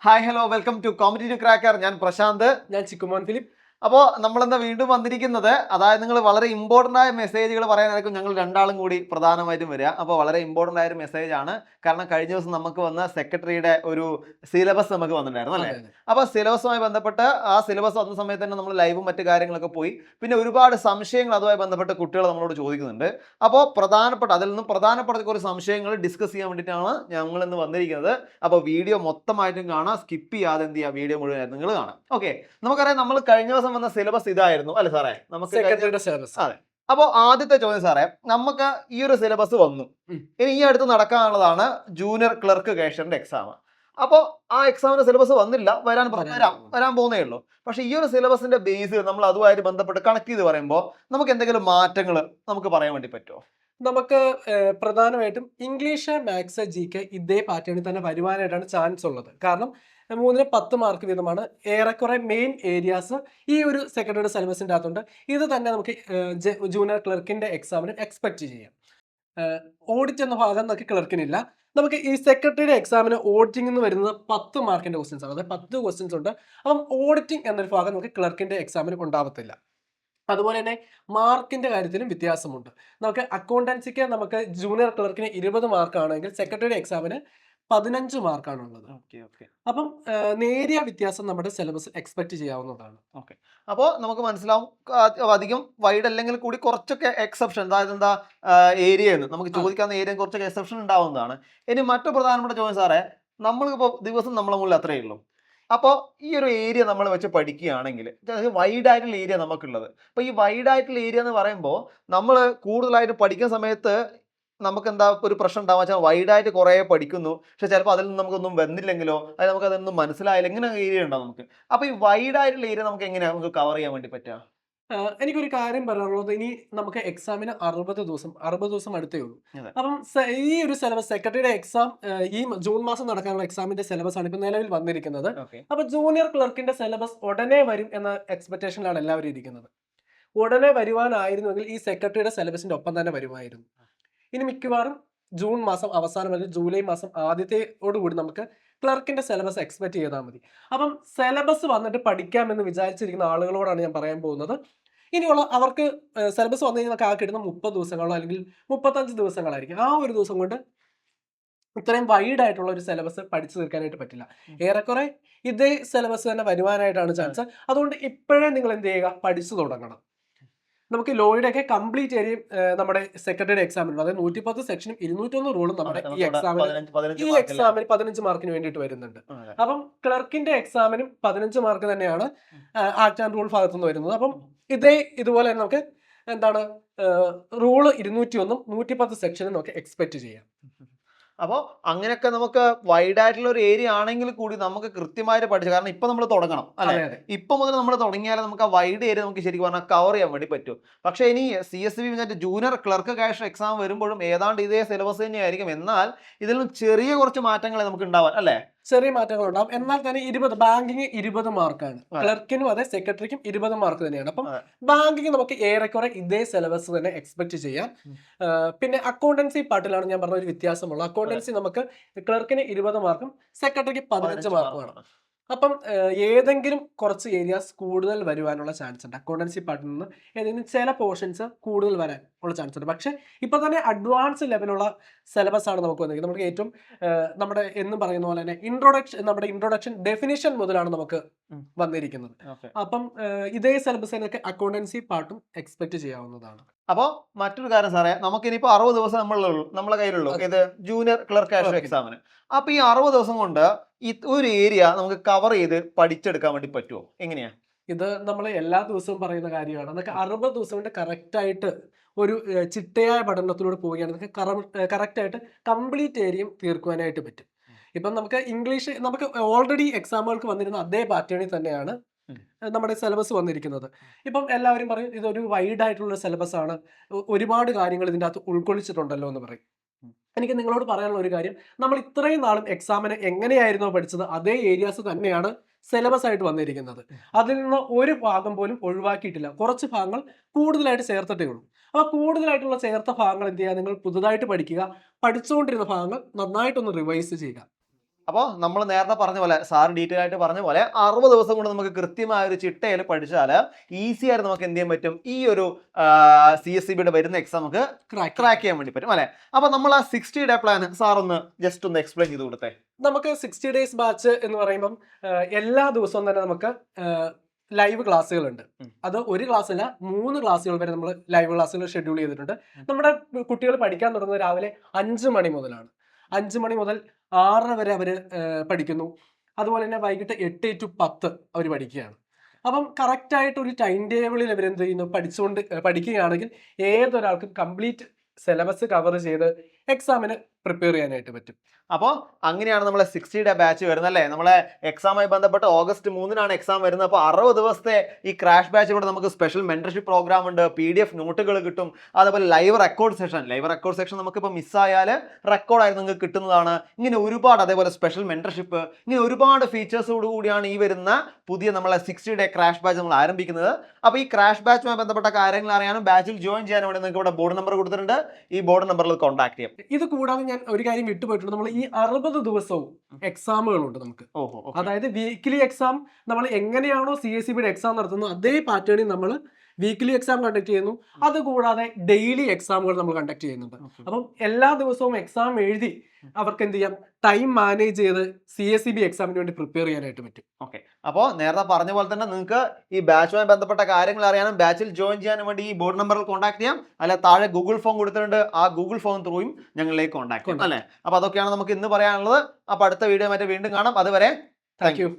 Hi hello welcome to competitive cracker. ഞാൻ പ്രശാന്ത്. ഞാൻ ചിക്കുമോൻ Philip. അപ്പോൾ നമ്മളെന്താ വീണ്ടും വന്നിരിക്കുന്നത്, അതായത് നിങ്ങൾ വളരെ ഇമ്പോർട്ടൻ്റ് ആയ മെസ്സേജുകൾ പറയാനായിരിക്കും ഞങ്ങൾ രണ്ടാളും കൂടി പ്രധാനമായിട്ടും വരിക. അപ്പോൾ വളരെ ഇമ്പോർട്ടൻ്റ് ആയൊരു മെസ്സേജാണ്. കാരണം കഴിഞ്ഞ ദിവസം നമുക്ക് വന്ന സെക്രട്ടറിയുടെ ഒരു സിലബസ് നമുക്ക് വന്നിട്ടുണ്ടായിരുന്നു അല്ലേ. അപ്പോൾ സിലബസുമായി ബന്ധപ്പെട്ട് ആ സിലബസ് വന്ന സമയത്ത് തന്നെ നമ്മൾ ലൈവും മറ്റു കാര്യങ്ങളൊക്കെ പോയി. പിന്നെ ഒരുപാട് സംശയങ്ങൾ അതുമായി ബന്ധപ്പെട്ട് കുട്ടികൾ നമ്മളോട് ചോദിക്കുന്നുണ്ട്. അപ്പോൾ അതിൽ നിന്നും പ്രധാനപ്പെട്ട കുറച്ച് സംശയങ്ങൾ ഡിസ്കസ് ചെയ്യാൻ വേണ്ടിയിട്ടാണ് ഞങ്ങൾ ഇന്ന് വന്നിരിക്കുന്നത്. അപ്പോൾ വീഡിയോ മൊത്തമായിട്ടും കാണാം, സ്കിപ്പ് ചെയ്യാതെ എന്ത് ചെയ്യുക, വീഡിയോ മുഴുവനായിട്ട് നിങ്ങൾ കാണാം. ഓക്കെ, നമുക്കറിയാം നമ്മൾ കഴിഞ്ഞ ദിവസം വന്ന സിലബസ് ഇതായിരുന്നു അല്ലെ സാറേ. നമുക്ക് അതെ. അപ്പോൾ ആദ്യത്തെ ചോദ്യം സാറേ, നമുക്ക് ഈ ഒരു സിലബസ് വന്നു. ഇനി ഈ അടുത്ത് നടക്കാനുള്ളതാണ് ജൂനിയർ ക്ലർക്ക് കാഷ്യറിന്റെ എക്സാം. അപ്പോൾ ആ എക്സാമിന്റെ സിലബസ് വന്നില്ല, വരാൻ പോകുന്നേ ഉള്ളൂ. പക്ഷെ ഈ ഒരു സിലബസിന്റെ ബേസ് നമ്മൾ അതുമായിട്ട് ബന്ധപ്പെട്ട് കണക്ട് ചെയ്ത് പറയുമ്പോൾ നമുക്ക് എന്തെങ്കിലും മാറ്റങ്ങൾ നമുക്ക് പറയാൻ വേണ്ടി പറ്റുമോ? നമുക്ക് പ്രധാനമായിട്ടും ഇംഗ്ലീഷ്, മാത്സ്, GK ഇതേ പാറ്റേണിൽ തന്നെ വരുവാനായിട്ടാണ് ചാൻസ് ഉള്ളത്. കാരണം 3-ന് 10 മാർക്ക് വീതമാണ് ഏറെക്കുറെ മെയിൻ ഏരിയാസ് ഈ ഒരു സെക്രട്ടറിയുടെ സിലബസിൻ്റെ അകത്തുണ്ട്. ഇത് തന്നെ നമുക്ക് ജൂനിയർ ക്ലർക്കിന്റെ എക്സാമിന് എക്സ്പെക്ട് ചെയ്യാം. ഓഡിറ്റ് എന്ന ഭാഗം നമുക്ക് ക്ലർക്കിനില്ല. നമുക്ക് ഈ സെക്രട്ടറിയുടെ എക്സാമിന് ഓഡിറ്റിംഗ് എന്ന് വരുന്നത് 10 മാർക്കിന്റെ ക്വസ്റ്റ്യൻസ് ആണ്. അതായത് 10 ക്വസ്റ്റ്യൻസ് ഉണ്ട്. അപ്പം ഓഡിറ്റിംഗ് എന്നൊരു ഭാഗം നമുക്ക് ക്ലർക്കിന്റെ എക്സാമിന് ഉണ്ടാവത്തില്ല. അതുപോലെ തന്നെ മാർക്കിന്റെ കാര്യത്തിലും വ്യത്യാസമുണ്ട്. നമുക്ക് അക്കൗണ്ടൻസിക്ക് നമുക്ക് ജൂനിയർ ക്ലർക്കിന് 20 മാർക്കാണെങ്കിൽ സെക്രട്ടറി എക്സാമിന് 15 മാർക്കാണുള്ളത്. അപ്പം നേരിയ വ്യത്യാസം നമ്മുടെ സിലബസ് എക്സ്പെക്ട് ചെയ്യാവുന്നതാണ്. ഓക്കെ, അപ്പോൾ നമുക്ക് മനസ്സിലാവും അധികം വൈഡ് അല്ലെങ്കിൽ കൂടി കുറച്ചൊക്കെ എക്സെപ്ഷൻ, അതായത് എന്താ ഏരിയ നമുക്ക് ചോദിക്കാവുന്ന ഏരിയ കുറച്ചൊക്കെ എക്സെപ്ഷൻ ഉണ്ടാവുന്നതാണ്. ഇനി മറ്റു പ്രധാനപ്പെട്ട ചോദ്യം സാറേ, നമ്മൾക്കിപ്പോൾ ദിവസം നമ്മളെ മുകളിൽ അത്രയേ ഉള്ളൂ. അപ്പോൾ ഈ ഒരു ഏരിയ നമ്മൾ വെച്ച് പഠിക്കുകയാണെങ്കിൽ വൈഡ് ആയിട്ടുള്ള ഏരിയ നമുക്കുള്ളത്. അപ്പോൾ ഈ വൈഡ് ആയിട്ടുള്ള ഏരിയ എന്ന് പറയുമ്പോൾ നമ്മൾ കൂടുതലായിട്ട് പഠിക്കുന്ന സമയത്ത് നമുക്ക് എന്താ ഒരു പ്രശ്നം ഉണ്ടാവുക വെച്ചാൽ വൈഡായിട്ട് കുറേ പഠിക്കുന്നു, പക്ഷെ ചിലപ്പോൾ അതിൽ നിന്ന് നമുക്കൊന്നും വന്നില്ലെങ്കിലോ അല്ലെങ്കിൽ നമുക്ക് അതൊന്നും മനസ്സിലായില്ല, ഇങ്ങനെ ഏരിയ ഉണ്ടാവും നമുക്ക്. അപ്പോൾ ഈ വൈഡായിട്ടുള്ള ഏരിയ നമുക്ക് എങ്ങനെയാണ് നമുക്ക് കവർ ചെയ്യാൻ വേണ്ടി പറ്റുക? എനിക്കൊരു കാര്യം പറയാനുള്ളത്, ഇനി നമുക്ക് എക്സാമിന് 60 ദിവസം അടുത്തേ ഉള്ളൂ. അപ്പം ഈ ഒരു സിലബസ് സെക്രട്ടറിയുടെ എക്സാം ഈ ജൂൺ മാസം നടക്കാനുള്ള എക്സാമിന്റെ സിലബസ് ആണ് ഇപ്പൊ നിലവിൽ വന്നിരിക്കുന്നത്. അപ്പൊ ജൂനിയർ ക്ലർക്കിന്റെ സിലബസ് ഉടനെ വരും എന്ന എക്സ്പെക്ടേഷനിലാണ് എല്ലാവരും ഇരിക്കുന്നത്. ഉടനെ വരുവാനായിരുന്നുവെങ്കിൽ ഈ സെക്രട്ടറിയുടെ സിലബസിന്റെ ഒപ്പം തന്നെ വരുമായിരുന്നു. ഇനി മിക്കവാറും ജൂൺ മാസം അവസാനം അല്ലെങ്കിൽ ജൂലൈ മാസം ആദ്യത്തോടുകൂടി നമുക്ക് ക്ലർക്കിന്റെ സിലബസ് എക്സ്പെക്ട് ചെയ്താൽ മതി. അപ്പം സിലബസ് വന്നിട്ട് പഠിക്കാമെന്ന് വിചാരിച്ചിരിക്കുന്ന ആളുകളോടാണ് ഞാൻ പറയാൻ പോകുന്നത്. ഇനിയുള്ള അവർക്ക് സിലബസ് വന്നു കഴിഞ്ഞാൽ ആ കിട്ടുന്ന 30 ദിവസങ്ങളോ അല്ലെങ്കിൽ 35 ദിവസങ്ങളായിരിക്കും. ആ ഒരു ദിവസം കൊണ്ട് ഇത്രയും വൈഡ് ആയിട്ടുള്ള ഒരു സിലബസ് പഠിച്ചു തീർക്കാനായിട്ട് പറ്റില്ല. ഏറെക്കുറെ ഇതേ സിലബസ് തന്നെ വരുവാനായിട്ടാണ് ചാൻസ്. അതുകൊണ്ട് ഇപ്പോഴേ നിങ്ങൾ എന്ത് ചെയ്യുക, പഠിച്ചു തുടങ്ങണം. നമുക്ക് ലോയുടെ ഒക്കെ കംപ്ലീറ്റ് ഏരിയയും നമ്മുടെ സെക്രട്ടറിയുടെ എക്സാമിന്, അതായത് 110 സെക്ഷനും 201 റൂളും നമ്മുടെ ഈ എക്സാമിന് 15 മാർക്കിന് വേണ്ടിയിട്ട് വരുന്നുണ്ട്. അപ്പം ക്ലർക്കിന്റെ എക്സാമിനും 15 മാർക്ക് തന്നെയാണ് ആക്ട് ആൻഡ് റൂൾ ഭാഗത്തുനിന്ന് വരുന്നത്. അപ്പം ഇതുപോലെ തന്നെ നമുക്ക് എന്താണ് റൂള് 201ഉം 110 സെക്ഷനും നമുക്ക് എക്സ്പെക്ട് ചെയ്യാം. അപ്പോൾ അങ്ങനെയൊക്കെ നമുക്ക് വൈഡ് ആയിട്ടുള്ള ഒരു ഏരിയ ആണെങ്കിൽ കൂടി നമുക്ക് കൃത്യമായിട്ട് പഠിച്ചു, കാരണം ഇപ്പൊ നമ്മൾ തുടങ്ങണം അല്ലെ. ഇപ്പൊ മുതൽ നമ്മൾ തുടങ്ങിയാൽ നമുക്ക് ആ വൈഡ് ഏരിയ നമുക്ക് ശരിക്കും പറഞ്ഞാൽ കവർ ചെയ്യാൻ വേണ്ടി പറ്റും. പക്ഷെ ഇനി CSV junior clerk cashier exam വരുമ്പോഴും ഏതാണ്ട് ഇതേ സിലബസ് തന്നെയായിരിക്കും. എന്നാൽ ഇതിൽ നിന്ന് ചെറിയ കുറച്ച് മാറ്റങ്ങളെ നമുക്ക് ഉണ്ടാവാൻ അല്ലെ, ചെറിയ മാറ്റങ്ങൾ ഉണ്ടാവും. എന്നാൽ തന്നെ 20 ബാങ്കിങ് 20 മാർക്കാണ്, ക്ലർക്കിനും അതെ സെക്രട്ടറിക്കും 20 മാർക്ക് തന്നെയാണ്. അപ്പം ബാങ്കിങ് നമുക്ക് ഏറെക്കുറെ ഇതേ സിലബസ് തന്നെ എക്സ്പെക്ട് ചെയ്യാം. പിന്നെ അക്കൗണ്ടൻസി പാർട്ടിലാണ് ഞാൻ പറഞ്ഞ ഒരു വ്യത്യാസമുള്ള. അക്കൗണ്ടൻസി നമുക്ക് ക്ലർക്കിന് 20 മാർക്കും സെക്രട്ടറിക്ക് 15 മാർക്കുമാണ്. അപ്പം ഏതെങ്കിലും കുറച്ച് ഏരിയാസ് കൂടുതൽ വരുവാനുള്ള ചാൻസ് ഉണ്ട്. അക്കൗണ്ടൻസി പാർട്ടിൽ നിന്ന് ഏതെങ്കിലും ചില പോർഷൻസ് കൂടുതൽ വരാൻ ഉള്ള ചാൻസ് ഉണ്ട്. പക്ഷെ ഇപ്പൊ തന്നെ അഡ്വാൻസ് ലെവലുള്ള സിലബസ് ആണ് നമുക്ക് വന്നിരിക്കുന്നത്. നമുക്ക് ഏറ്റവും നമ്മുടെ എന്ന് പറയുന്ന പോലെ തന്നെ ഇൻട്രൊഡക്ഷൻ ഡെഫിനിഷൻ മുതലാണ് നമുക്ക് വന്നിരിക്കുന്നത്. അപ്പം ഇതേ സിലബസ് എന്നൊക്കെ അക്കൗണ്ടൻസി പാർട്ടും എക്സ്പെക്ട് ചെയ്യാവുന്നതാണ്. അപ്പോൾ മറ്റൊരു കാര്യം സാറേ, നമുക്കിനിപ്പോൾ 60 ദിവസം നമ്മളെ കയ്യിലുള്ളൂ ഇത് ജൂനിയർ ക്ലർക്ക് കാഷ്യർ എക്സാമിന്. അപ്പോൾ ഈ 60 ദിവസം കൊണ്ട് ഒരു ഏരിയ നമുക്ക് കവർ ചെയ്ത് പഠിച്ചെടുക്കാൻ വേണ്ടി പറ്റുമോ? എങ്ങനെയാ ഇത് നമ്മൾ എല്ലാ ദിവസവും പറയുന്ന കാര്യമാണ്. നമുക്ക് 60 ദിവസം കൊണ്ട് കറക്റ്റായിട്ട് ഒരു ചിട്ടയായ പഠനത്തിലൂടെ പോവുകയാണെങ്കിൽ കറക്റ്റായിട്ട് കംപ്ലീറ്റ് ഏരിയയും തീർക്കുവാനായിട്ട് പറ്റും. ഇപ്പം നമുക്ക് ഇംഗ്ലീഷ് നമുക്ക് ഓൾറെഡി എക്സാമുകൾക്ക് വന്നിരുന്ന അതേ പാറ്റേണിൽ തന്നെയാണ് നമ്മുടെ സിലബസ് വന്നിരിക്കുന്നത്. ഇപ്പം എല്ലാവരും പറയും ഇതൊരു വൈഡ് ആയിട്ടുള്ള സിലബസ് ആണ്, ഒരുപാട് കാര്യങ്ങൾ ഇതിൻ്റെ അകത്ത് ഉൾക്കൊള്ളിച്ചിട്ടുണ്ടല്ലോ എന്ന് പറയും. എനിക്ക് നിങ്ങളോട് പറയാനുള്ള ഒരു കാര്യം, നമ്മൾ ഇത്രയും നാളും എക്സാമിന് എങ്ങനെയായിരുന്നോ പഠിച്ചത് അതേ ഏരിയാസ് തന്നെയാണ് സിലബസ് ആയിട്ട് വന്നിരിക്കുന്നത്. അതിൽ നിന്ന് ഒരു ഭാഗം പോലും ഒഴിവാക്കിയിട്ടില്ല. കുറച്ച് ഭാഗങ്ങൾ കൂടുതലായിട്ട് ചേർത്തിട്ടേ ഉള്ളൂ. അപ്പോൾ കൂടുതലായിട്ടുള്ള ചേർത്ത ഭാഗങ്ങൾ എന്ത് ചെയ്യുക, നിങ്ങൾ പുതുതായിട്ട് പഠിക്കുക. പഠിച്ചുകൊണ്ടിരുന്ന ഭാഗങ്ങൾ നന്നായിട്ടൊന്ന് റിവൈസ് ചെയ്യുക. അപ്പോൾ നമ്മൾ നേരത്തെ പറഞ്ഞ പോലെ സാർ ഡീറ്റെയിൽ ആയിട്ട് പറഞ്ഞ പോലെ 60 ദിവസം കൊണ്ട് നമുക്ക് കൃത്യമായ ഒരു ചിട്ടയിൽ പഠിച്ചാൽ ഈസി ആയിട്ട് നമുക്ക് എന്ത് ചെയ്യാൻ പറ്റും, ഈ ഒരു CSCBയുടെ വരുന്ന എക്സാം നമുക്ക് ക്രാക്ക് ചെയ്യാൻ വേണ്ടി പറ്റും അല്ലെ. അപ്പൊ നമ്മൾ ആ 60 ഡേ പ്ലാൻ സാർ ഒന്ന് ജസ്റ്റ് ഒന്ന് എക്സ്പ്ലെയിൻ ചെയ്ത് കൊടുത്തേ. നമുക്ക് 60 ഡേയ്സ് ബാച്ച് എന്ന് പറയുമ്പം എല്ലാ ദിവസവും തന്നെ നമുക്ക് ലൈവ് ക്ലാസ്സുകളുണ്ട്. അത് ഒരു ക്ലാസ് അല്ല, 3 ക്ലാസ്സുകൾ വരെ നമ്മൾ ലൈവ് ക്ലാസ്സുകൾ ഷെഡ്യൂൾ ചെയ്തിട്ടുണ്ട്. നമ്മുടെ കുട്ടികൾ പഠിക്കാൻ തുടങ്ങുന്നത് രാവിലെ 5 മണി മുതലാണ്. 5 മണി മുതൽ 6 വരെ അവർ പഠിക്കുന്നു. അതുപോലെ തന്നെ വൈകിട്ട് 8 to 10 അവർ പഠിക്കുകയാണ്. അപ്പം കറക്റ്റായിട്ട് ഒരു ടൈം ടേബിളിൽ അവരെന്ത് ചെയ്യുന്നു, പഠിക്കുകയാണെങ്കിൽ ഏതൊരാൾക്കും കംപ്ലീറ്റ് സിലബസ് കവർ ചെയ്ത് എക്സാമിന് പ്രിപ്പയർ ചെയ്യാനായിട്ട് പറ്റും. അപ്പോൾ അങ്ങനെയാണ് നമ്മളെ 60 ഡേ ബാച്ച് വരുന്നത് അല്ലേ. നമ്മളെ എക്സാമായി ബന്ധപ്പെട്ട് August 3 എക്സാം വരുന്നത്. അപ്പോൾ 60 ദിവസത്തെ ഈ ക്രാഷ് ബാച്ചിലൂടെ നമുക്ക് സ്പെഷ്യൽ മെന്റർഷിപ്പ് പ്രോഗ്രാം ഉണ്ട്, PDF നോട്ടുകൾ കിട്ടും, അതുപോലെ ലൈവ് റെക്കോർഡ് സെഷൻ നമുക്കിപ്പോൾ മിസ്സായാൽ റെക്കോർഡായി നിങ്ങൾക്ക് കിട്ടുന്നതാണ്. ഇങ്ങനെ ഒരുപാട്, അതേപോലെ സ്പെഷ്യൽ മെന്റർഷിപ്പ്, ഇങ്ങനെ ഒരുപാട് ഫീച്ചേഴ്സോട് കൂടിയാണ് ഈ വരുന്ന പുതിയ നമ്മളെ 60 ഡേ ക്രാഷ് ബാച്ച് നമ്മൾ ആരംഭിക്കുന്നത്. അപ്പോൾ ഈ ക്രാഷ് ബാച്ചുമായി ബന്ധപ്പെട്ട കാര്യങ്ങൾ അറിയാനും ബാച്ചിൽ ജോയിൻ ചെയ്യാനും വേണ്ടി നിങ്ങൾക്ക് ഇവിടെ ബോർഡ് നമ്പർ കൊടുത്തിട്ടുണ്ട്. ഈ ബോർഡ് നമ്പറിൽ കോൺടാക്ട് ചെയ്യാം. ഇത് കൂടാതെ ഞാൻ ഒരു കാര്യം വിട്ടുപോയിട്ടുണ്ട്. നമ്മൾ ഈ 60 ദിവസവും എക്സാമുകളുണ്ട് നമുക്ക്. അതായത് വീക്കിലി എക്സാം നമ്മൾ എങ്ങനെയാണോ CSCBയുടെ എക്സാം നടത്തുന്നത് അതേ പാറ്റേണിൽ നമ്മൾ വീക്കിലി എക്സാം കണ്ടക്ട് ചെയ്യുന്നു. അതുകൂടാതെ ഡെയിലി എക്സാമുകൾ നമ്മൾ കണ്ടക്ട് ചെയ്യുന്നുണ്ട്. അപ്പം എല്ലാ ദിവസവും എക്സാം എഴുതി അവർക്ക് എന്ത് ചെയ്യാം, ടൈം മാനേജ് ചെയ്ത് CSCB എക്സാമിന് വേണ്ടി പ്രിപ്പയർ ചെയ്യാനായിട്ട് പറ്റും. ഓക്കെ, അപ്പോൾ നേരത്തെ പറഞ്ഞ പോലെ തന്നെ നിങ്ങൾക്ക് ഈ ബാച്ചുമായി ബന്ധപ്പെട്ട കാര്യങ്ങൾ അറിയാനും ബാച്ചിൽ ജോയിൻ ചെയ്യാനും വേണ്ടി ഈ ബോർഡ് നമ്പറിൽ കോൺടാക്ട് ചെയ്യാം. അല്ലെ താഴെ ഗൂഗിൾ ഫോം കൊടുത്തിട്ടുണ്ട്, ആ ഗൂഗിൾ ഫോം ത്രൂയും ഞങ്ങളിലേക്ക് കോൺടാക്ട് ചെയ്യാം അല്ലേ. അപ്പോൾ അതൊക്കെയാണ് നമുക്ക് ഇന്ന് പറയാനുള്ളത്. അപ്പോൾ അടുത്ത വീഡിയോ മറ്റേ വീണ്ടും കാണാം. അതുവരെ താങ്ക് യു.